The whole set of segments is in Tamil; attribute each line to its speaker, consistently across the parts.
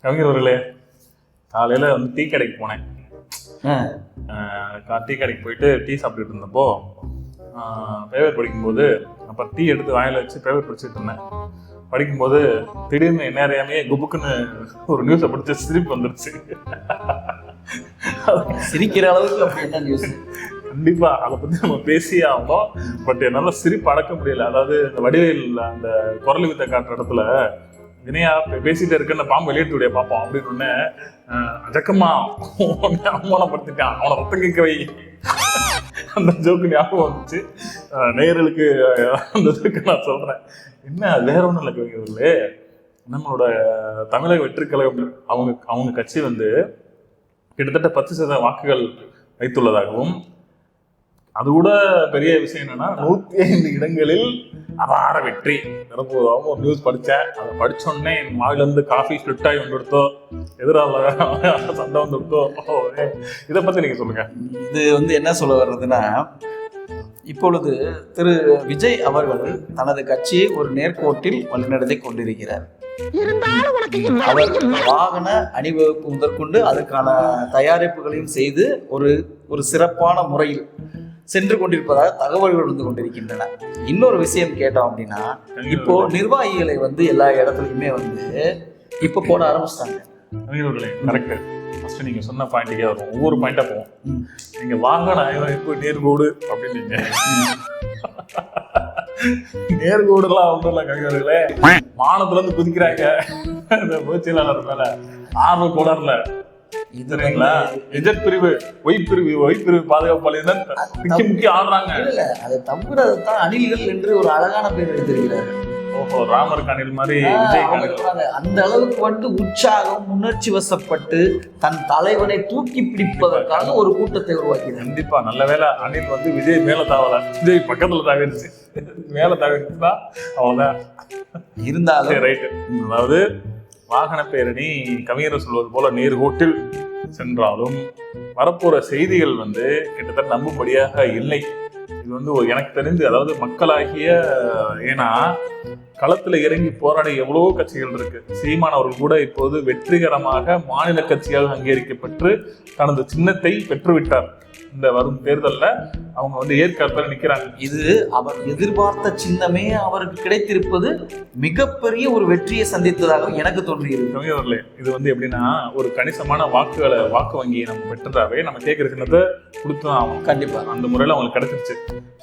Speaker 1: கவிஞர் அவர்களே, காலையில் வந்து டீ கடைக்கு போனேன். டீ கடைக்கு போயிட்டு டீ சாப்பிட்டுட்டு இருந்தப்போ பேப்பர் படிக்கும்போது, அப்போ டீ எடுத்து வாயில் வச்சு பேப்பர் படிச்சுட்டு இருந்தேன். படிக்கும்போது திடீர்னு என்ன அறியாமையே குபுக்குன்னு ஒரு நியூஸை படிச்சு சிரிப்பு வந்துருச்சு.
Speaker 2: சிரிக்கிற அளவுக்கு அப்படி என்ன நியூஸ்?
Speaker 1: கண்டிப்பா அதை பத்தி நம்ம பேசியே ஆகணும். பட் என்னால சிரிப்பு அடக்க முடியல. அதாவது இந்த வடிவேல் அந்த குரல் வித்தை காட்டுற இடத்துல வினையா பேசிட்டே இருக்குன்னு பாம்பு வெளியிட்டு விடைய பார்ப்போம் அப்படின்னு அஜக்கமா அவமானப்படுத்திட்டான், அவனை ரத்தம் கேட்க வை, அந்த ஜோக்கு ஞாபகம் வந்துச்சு. நேயர்களுக்கு அந்த இதுக்கு நான் சொல்றேன். என்ன வேற ஒன்றும் இல்லை கவிஞர்களே, நம்மளோட தமிழக வெற்றி கழகம் அவங்க கட்சி வந்து கிட்டத்தட்ட 10% வாக்குகள் வைத்துள்ளதாகவும், அது கூட பெரிய விஷயம் என்னன்னா 105 இடங்களில் அபார வெற்றி நிரப்புவதாகவும் ஒரு நியூஸ் படித்தேன். அதை படித்தோடனே என் வாயிலிருந்து காஃபி ஸ்பிளிட் ஆகி வந்துடுத்தோ, எதிராக சண்டை வந்துடுத்தோ. இதை பற்றி நீங்கள் சொல்லுங்க.
Speaker 2: இது வந்து என்ன சொல்ல வர்றதுன்னா, இப்பொழுது திரு விஜய் அவர்கள் தனது கட்சியை ஒரு நேர்கோட்டில் வழிநடத்தி கொண்டிருக்கிறார். அவர் வாகன அணிவகுப்பு முதற்கொண்டு அதுக்கான தயாரிப்புகளையும் செய்து ஒரு சிறப்பான முறையில் சென்று கொண்டிருப்பதாக தகவல்கள் வந்து கொண்டிருக்கின்றன. இன்னொரு விஷயம் கேட்டோம் அப்படின்னா, இப்போ நிர்வாகிகளை வந்து எல்லா இடத்துலையுமே வந்து இப்போ போட ஆரம்பிச்சிட்டாங்க.
Speaker 1: கரெக்ட். ஃபர்ஸ்ட் நீங்க சொன்ன பாயிண்ட்டுக்கே வரும், ஒவ்வொரு பாயிண்டா போவோம். நீங்க வாகன அணிவகுப்பு நேர்கோடு அப்படின்னு நேர்கோடுலாம் ஒன்றும் இல்லை கவிஞர்களே, வானத்துல இருந்து குதிக்கிறாங்க இந்த பொதுச்செயலாளர் மேல ஆர்வ கோளாறுல. இதுங்களா எஜெட் பிரிவு ஒய் பிரிவு பாதுகாப்பாளர் முக்கிய ஆடுறாங்க.
Speaker 2: இல்ல அதை தவிரதான் அணில்கள் என்று ஒரு அழகான பேர் வைத்திருக்கிறார்.
Speaker 1: ஓஹோ, ராமருக்கு அணில் மாதிரி
Speaker 2: அந்த அளவுக்கு வந்து உற்சாகம் உணர்ச்சி வசப்பட்டு தன் தலைவனை தூக்கி பிடிப்பதற்காக ஒரு கூட்டத்தை உருவாக்கி.
Speaker 1: கண்டிப்பா நல்ல வேலை அணில் வந்து விஜய் மேல தாவல, விஜய் பக்கத்துல தாவிடுச்சு. மேல தாவிடுச்சுதான் அவ்வளவுதான்.
Speaker 2: இருந்தாலும்
Speaker 1: ரைட்டு. அதாவது வாகன பேரணி கவிஞர் சொல்வது போல நேர்கோட்டில் சென்றாலும் வரப்போற செய்திகள் வந்து கிட்டத்தட்ட நம்பும்படியாக இல்லை. இது வந்து எனக்கு தெரிந்து, அதாவது மக்களாகிய, ஏன்னா களத்துல இறங்கி போராட எவ்வளவோ கட்சிகள் இருக்கு. சீமான் அவர்கள் கூட இப்போது வெற்றிகரமாக மாநில கட்சியாக அங்கீகரிக்கப்பட்டு தனது சின்னத்தை பெற்றுவிட்டார். இந்த வரும் தேர்தலில் அவங்க வந்து ஏற்காட்டில் நிற்கிறாங்க.
Speaker 2: இது அவர் எதிர்பார்த்த சின்னமே அவருக்கு கிடைத்திருப்பது மிகப்பெரிய ஒரு வெற்றியை சந்தித்ததாக எனக்கு தோன்றுகிறது.
Speaker 1: இது வந்து எப்படின்னா, ஒரு கணிசமான வாக்கு வங்கியை நம்ம பெற்றதாவே நம்ம கேட்குற சின்னத்தை கொடுத்துதான் ஆகும்.
Speaker 2: கண்டிப்பா
Speaker 1: அந்த முறையில் அவங்களுக்கு கிடைச்சிருச்சு.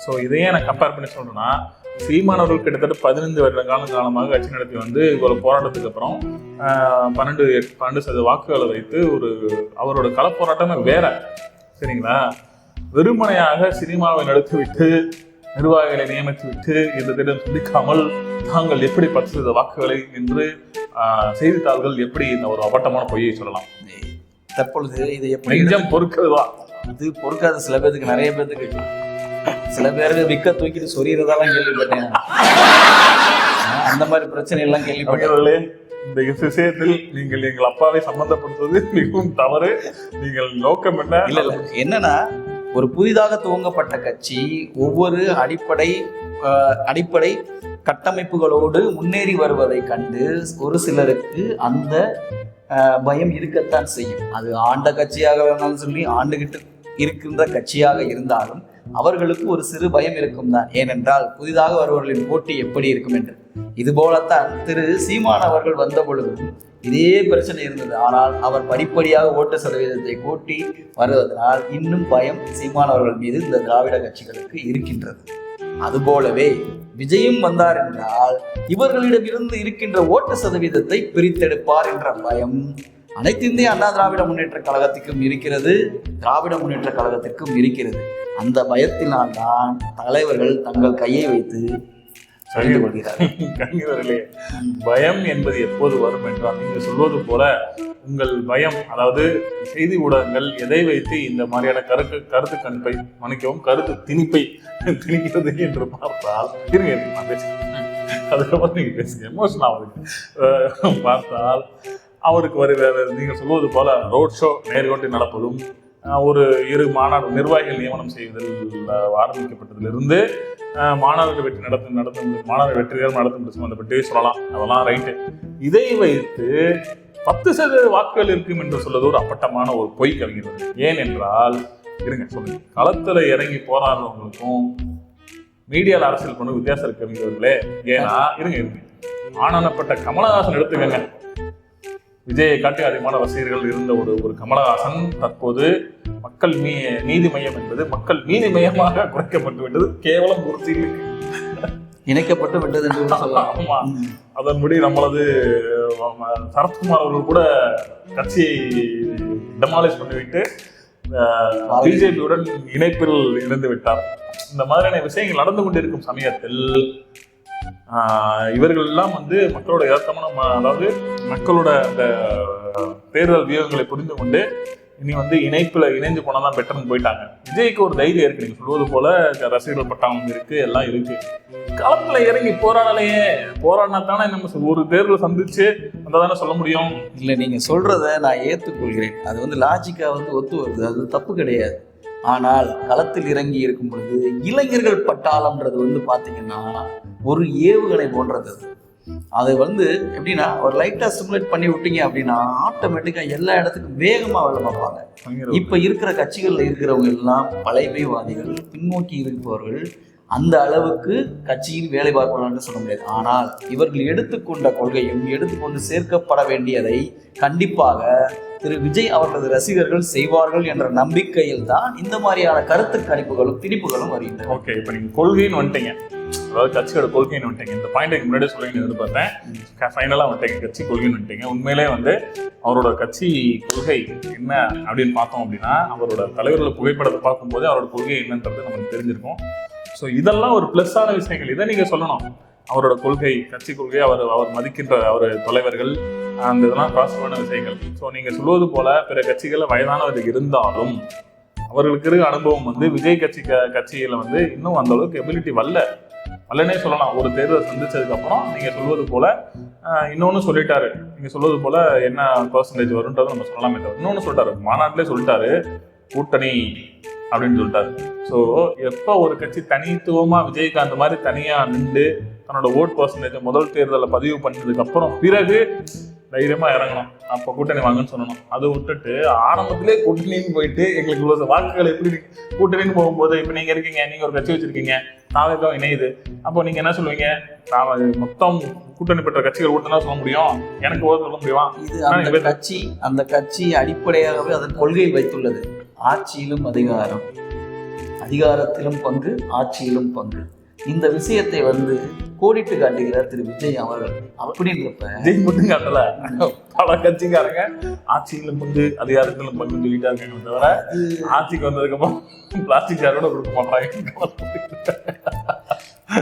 Speaker 1: ஸோ இதையே நான் கம்பேர் பண்ணி சொல்றேன்னா, சீமானவர்கள் கிட்டத்தட்ட 15 வருட காலமாக கட்சி நடத்தி வந்து ஒரு போராட்டத்துக்கு அப்புறம் 12% வாக்குகளை வைத்து அவரோட களப்போராட்டமே வேற. சரிங்களா? வெறுமனையாக சினிமாவை நடத்திவிட்டு நிர்வாகிகளை நியமித்து விட்டு இந்த திட்டம் சிந்திக்காமல் தாங்கள் எப்படி 10% வாக்குகளை என்று செய்தித்தாள்கள் எப்படி இந்த ஒரு அபட்டமான பொய்யை சொல்லலாம்?
Speaker 2: தற்பொழுது இது எப்படி
Speaker 1: நெஞ்சம் பொறுக்குதுதான்.
Speaker 2: இது பொறுக்காத சில பேருக்கு, நிறைய பேருக்கு, சில பேருக்கு விக்க தூக்கிட்டு சொரியறதாலாம் கேள்விப்பட்டேன். அந்த மாதிரி பிரச்சனை எல்லாம் கேள்விப்பட்டேன்.
Speaker 1: இந்த விஷயத்தில் நீங்கள் எங்கள் அப்பாவை சம்பந்தப்படுத்துவது மிகவும் தவறு. நீங்கள் நோக்கம் என்ன?
Speaker 2: இல்ல என்னன்னா, ஒரு புதிதாக துவங்கப்பட்ட கட்சி ஒவ்வொரு அடிப்படை கட்டமைப்புகளோடு முன்னேறி வருவதை கண்டு ஒரு சிலருக்கு அந்த பயம் இருக்கத்தான் செய்யும். அது ஆண்ட கட்சியாக இருந்தாலும் சொல்லி ஆண்டுகிட்டு இருக்கின்ற கட்சியாக இருந்தாலும் அவர்களுக்கு ஒரு சிறு பயம் இருக்கும் தான். ஏனென்றால் புதிதாக வருபவர்களின் போட்டி எப்படி இருக்கும் என்று. இது போலத்தான் திரு சீமான் அவர்கள் வந்த பொழுதும் இதே பிரச்சனை இருந்தது. ஆனால் அவர் படிப்படியாக ஓட்டு சதவீதத்தை கூட்டி வருவதனால் இன்னும் பயம் சீமான் அவர்கள் மீது இந்த திராவிட கட்சிகளுக்கு இருக்கின்றது. அதுபோலவே விஜயும் வந்தார் என்றால் இவர்களிடமிருந்து இருக்கின்ற ஓட்டு சதவீதத்தை பிரித்தெடுப்பார் என்ற பயம் அனைத்து இந்திய அண்ணா திராவிட முன்னேற்ற கழகத்திற்கும் இருக்கிறது, திராவிட முன்னேற்ற கழகத்திற்கும் இருக்கிறது. அந்த பயத்தினால்தான் தலைவர்கள் தங்கள் கையை வைத்து சொல்லிக் கொள்கிறார்கள்.
Speaker 1: பயம் என்பது எப்போது வரும் என்றால், நீங்க சொல்வது போல உங்கள் பயம், அதாவது செய்தி ஊடகங்கள் எதை வைத்து இந்த மாதிரியான கருத்து கணிப்பை கருத்து திணிப்பை திணிக்கிறது என்று பார்த்தால், அதுக்கப்புறம் நீங்க பேசுங்க, எமோஷன் ஆகுது. பார்த்தால் அவருக்கு நீங்க சொல்வது போல ரோட் ஷோ நேர்கோட்டில் நடப்பதும், ஒரு 2 மாநாடு நிர்வாகிகள் நியமனம் செய்வதில் ஆரம்பிக்கப்பட்டதிலிருந்து மாணவர்கள் வெற்றிகரம் நடத்தும் சம்பந்தப்பட்டு சொல்லலாம். அதெல்லாம் ரைட்டு. இதை வைத்து 10% வாக்குகள் இருக்கும் என்று சொல்வது ஒரு அப்பட்டமான ஒரு பொய் கவிஞர். ஏன் என்றால் இருங்க சொல்லுங்க, களத்துல இறங்கி போராடுறவங்களுக்கும் மீடியால அரசியல் பண்ண வித்தியாசம் இருக்கு கவிஞர்களே. ஏன்னா இருங்க ஆனானப்பட்ட கமலஹாசன் எடுத்துக்கங்க. விஜயை காட்டி அதிகமான ரசிகர்கள் இருந்த ஒரு கமலஹாசன் தற்போது மக்கள் நீதி மையம் என்பது மக்கள் நீதி மையமாக குறைக்கப்பட்டு விட்டது. கேவலம் ஒரு சீலுக்கு
Speaker 2: இணைக்கப்பட்டு விட்டது என்று சொல்லலாம்.
Speaker 1: ஆமா, அதன்படி நம்மளது சரத்குமார் அவர்கள் கூட கட்சியை டெமாலிஷ் பண்ணிவிட்டு பிஜேபியுடன் இணைப்பில் இணைந்து விட்டார். இந்த மாதிரியான விஷயங்கள் நடந்து கொண்டிருக்கும் சமயத்தில் இவர்கள் எல்லாம் மக்களோட யதார்த்தமான, அதாவது மக்களோட அந்த தேர்தல் வியூகங்களை புரிந்து கொண்டு இனி இணைஞ்சு போனாதான் பெட்டர்னு போயிட்டாங்க. விஜய்க்கு ஒரு தைரியம் இருக்கு, நீங்க சொல்வது போல ரசிகர்கள் பட்டாளம் இருக்கு, எல்லாம் இருக்கு. களத்துல இறங்கி போராடலையே, போராடினா தானே நம்ம ஒரு தேர்தல் சந்திச்சு தானே சொல்ல முடியும்.
Speaker 2: இல்ல நீங்க சொல்றத நான் ஏற்றுக்கொள்கிறேன், அது லாஜிக்கா ஒத்து வருது, அது தப்பு கிடையாது. ஆனால் களத்தில் இறங்கி இருக்கும் பொழுது இளைஞர்கள் பட்டாளம்ன்றது பாத்தீங்கன்னா ஒரு ஏவுகணை போன்றது. அது எப்படின்னா ஒரு லைட்டா ஸ்டிமுலேட் பண்ணி விட்டீங்க அப்படின்னா ஆட்டோமேட்டிக்கா எல்லா இடத்துக்கும் வேகமா வேலை பார்ப்பாங்க. இப்ப இருக்கிற கட்சிகள்ல இருக்கிறவங்க எல்லாம் பழைமைவாதிகள், பின்னோக்கி இருப்பவர்கள். அந்த அளவுக்கு கட்சியில் வேலை பார்க்கணும்னு சொல்ல முடியாது. ஆனால் இவர்கள் எடுத்துக்கொண்ட கொள்கையும் எடுத்துக்கொண்டு சேர்க்கப்பட வேண்டியதை கண்டிப்பாக திரு விஜய் அவர்களது ரசிகர்கள் செய்வார்கள் என்ற நம்பிக்கையில் தான் இந்த மாதிரியான கருத்து கணிப்புகளும் திணிப்புகளும் வருகின்றன.
Speaker 1: ஓகே, இப்போ நீங்க கொள்கைன்னு வந்துட்டீங்க, அதாவது கட்சியோட கொள்கைன்னு வந்துட்டீங்க. இந்த பாயிண்ட் முன்னாடியே சொல்லிங்க எதிர்பார்த்தேன், ஃபைனலா வந்துட்டீங்க, கட்சி கொள்கைன்னு வந்துட்டீங்க. உண்மையிலே அவரோட கட்சி கொள்கை என்ன அப்படின்னு பார்த்தோம் அப்படின்னா, அவரோட தலைவர்களோட புகைப்படத்தை பார்க்கும்போது அவரோட கொள்கை என்னன்றது நமக்கு தெரிஞ்சிருக்கும். ஸோ இதெல்லாம் ஒரு பிளஸ்ஸான விஷயங்கள், இதை நீங்க சொல்லணும். அவரோட கொள்கை, கட்சி கொள்கை, அவர் மதிக்கின்ற அவர் தலைவர்கள், அந்த இதெல்லாம் பாசிட்டிவான விஷயங்கள். ஸோ நீங்க சொல்வது போல பிற கட்சிகள் வயதானவர்கள் இருந்தாலும் அவர்களுக்கு இருக்க அனுபவம் விஜய் கட்சியில இன்னும் அந்த அளவுக்கு எபிலிட்டி வல்லனே சொல்லலாம். ஒரு தேர்தல் சந்திச்சதுக்கு அப்புறம் நீங்க சொல்வது போல இன்னொன்னு சொல்லிட்டாரு, நீங்க சொல்வது போல என்ன பெர்சன்டேஜ் வரும்ன்றது நம்ம சொல்லலாமே தவிர இன்னொன்னு சொல்லிட்டாரு, மாநாட்டிலே சொல்லிட்டாரு கூட்டணி அப்படின்னு சொல்லிட்டாரு. ஸோ எப்போ ஒரு கட்சி தனித்துவமா விஜயகாந்த் மாதிரி தனியா நின்று தன்னோட ஓட் பெர்சன்டேஜ் முதல் தேர்தலில் பதிவு பண்ணதுக்கு அப்புறம் பிறகு தைரியமா இறங்கணும், அப்போ கூட்டணி வாங்கன்னு சொல்லணும். அதை விட்டுட்டு ஆரம்பத்திலே கூட்டணின்னு போயிட்டு எங்களுக்கு இவ்வளோ வாக்குகள் எப்படி கூட்டணின்னு போகும்போது இப்போ நீங்க இருக்கீங்க, நீங்க ஒரு கட்சி வச்சிருக்கீங்க, தாவேதான் இணையுது, அப்போ நீங்க என்ன சொல்லுவீங்க? மொத்தம் கூட்டணி பெற்ற கட்சிகள் ஓட்டுனா சொல்ல முடியும், எனக்கு ஓட்டு சொல்ல முடியுமா?
Speaker 2: இது அந்த கட்சி அடிப்படையாகவே அதன் கொள்கையில் வைத்துள்ளது. ஆட்சியிலும் அதிகாரம், அதிகாரத்திலும் பங்கு, ஆட்சியிலும் பங்கு. இந்த விஷயத்தை கோடிட்டு காட்டுகிறார் திரு விஜய் அவர்கள். அப்படின்றப்ப
Speaker 1: விஜய் மட்டும் காட்டல, பல கட்சிக்காரங்க ஆட்சியிலும் பங்கு அதிகாரத்திலும் பங்கு சொல்லிட்டாங்க. தவிர ஆட்சிக்கு வந்ததுக்கு அப்புறம் பிளாஸ்டிக் சேரோட கொடுக்க மாட்டாங்க.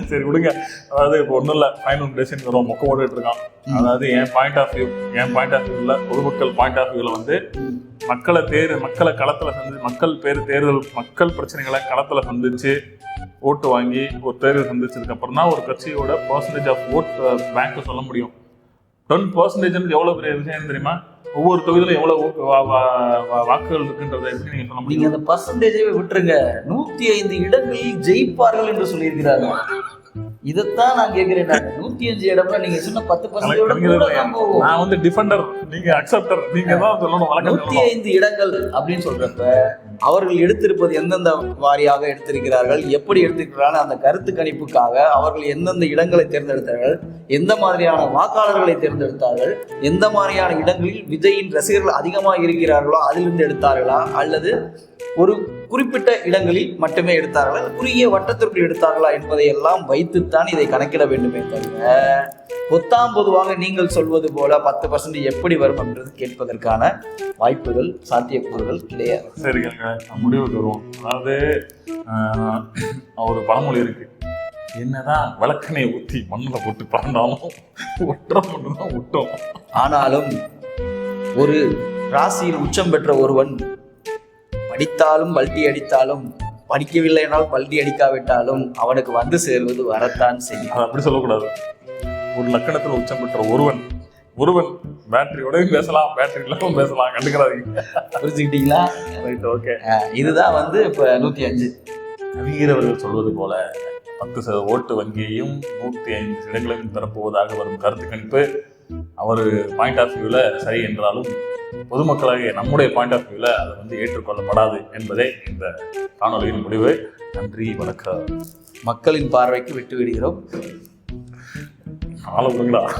Speaker 1: சரி விடுங்க. அதாவது இப்போ ஒன்றும் இல்லை, ஃபைனல் டெசிஷன் வரும், மொக்க ஓடிட்டு இருக்கான். அதாவது என் பாயிண்ட் ஆஃப் வியூல பொதுமக்கள் பாயிண்ட் ஆஃப் வியூல மக்களை களத்துல சந்திச்சு மக்கள் பிரச்சனைகளை களத்துல சந்திச்சு ஓட்டு வாங்கி ஒரு தேர்தல் சந்திச்சதுக்கு அப்புறம் தான் ஒரு கட்சியோட பர்சன்டேஜ் ஆஃப் ஓட் பேங்க் சொல்ல முடியும். 10% எவ்வளவு பெரிய விஷயம் தெரியுமா? ஒவ்வொரு தொகுதியிலும் எவ்வளவு வாக்குகள் இருக்குன்றதை எப்படி நீங்க சொல்ல முடியும்?
Speaker 2: நீங்க அந்த பர்சன்டேஜை விட்டுருங்க, 105 இடங்களில் ஜெயிப்பார்கள் என்று சொல்லியிருக்கிறாங்க. இதைத்தான் நான் கேட்கிறேன். 105 இடம்ல நீங்க சொன்ன 10%
Speaker 1: நான் டிஃபெண்டர், நீங்க அக்செப்டர், நீங்க தான் சொல்லணும்.
Speaker 2: 105 இடங்கள் அப்படின்னு சொல்றப்ப அவர்கள் எடுத்திருப்பது எந்தெந்த வாரியாக எடுத்திருக்கிறார்கள், எப்படி எடுத்திருக்கிறார்கள், அந்த கருத்து கணிப்புக்காக அவர்கள் எந்தெந்த இடங்களை தேர்ந்தெடுத்தார்கள், எந்த மாதிரியான வாக்காளர்களை தேர்ந்தெடுத்தார்கள், எந்த மாதிரியான இடங்களில் விஜயின் ரசிகர்கள் அதிகமாக இருக்கிறார்களோ அதிலிருந்து எடுத்தார்களா, அல்லது ஒரு குறிப்பிட்ட இடங்களில் மட்டுமே எடுத்தார்களா, குறுகிய வட்டத்திற்குள் எடுத்தார்களா என்பதை எல்லாம் வைத்துத்தான் இதை கணக்கிட வேண்டுமே தவிர பொதுவாக நீங்கள் சொல்வது போல 10% எப்படி வரும் என்றது கேட்பதற்கான வாய்ப்புகள், சாத்தியக்கூறுகள் கிடையாது.
Speaker 1: சரிங்க, முடிவுக்கு வருவோம். அதாவது ஒரு பழமொழி இருக்கு, என்னதான் விளக்கெண்ணெய் ஊற்றி மண்ணில் போட்டு பறந்தாலும் ஒற்ற மட்டும்தான் விட்டோம்.
Speaker 2: ஆனாலும் ஒரு ராசியில் உச்சம் பெற்ற ஒருவன் படித்தாலும் பல்டி அடித்தாலும், படிக்கவில்லை என்றால் பல்டி அடிக்காவிட்டாலும் அவனுக்கு சேர்வது வரத்தான் செய்யும்.
Speaker 1: அப்படி சொல்லக்கூடாது. ஒரு லக்கணத்தில் உச்சம் பெற்ற ஒருவன் பேட்டரியோடயும் பேசலாம், பேட்டரி இல்லாமல் பேசலாம், கண்டுக்கிறாதீங்க.
Speaker 2: புரிஞ்சுக்கிட்டீங்களா?
Speaker 1: Right, okay.
Speaker 2: இதுதான் இப்போ 105
Speaker 1: கவிஞர் அவர்கள் சொல்வது போல 10% ஓட்டு வங்கியையும் 105 இடங்களையும் தரப்போவதாக வரும் கருத்து கணிப்பு அவர் பாயிண்ட் ஆஃப் வியூவில் சரி என்றாலும் பொதுமக்களாகிய நம்முடைய பாயிண்ட் ஆஃப் வியூவில் அது வந்து ஏற்றுக்கொள்ளப்படாது என்பதே இந்த காணொலியின் முடிவு. நன்றி, வணக்கம்.
Speaker 2: மக்களின் பார்வைக்கு விட்டு விடுகிறோம்.
Speaker 1: ஆள விடுங்களா.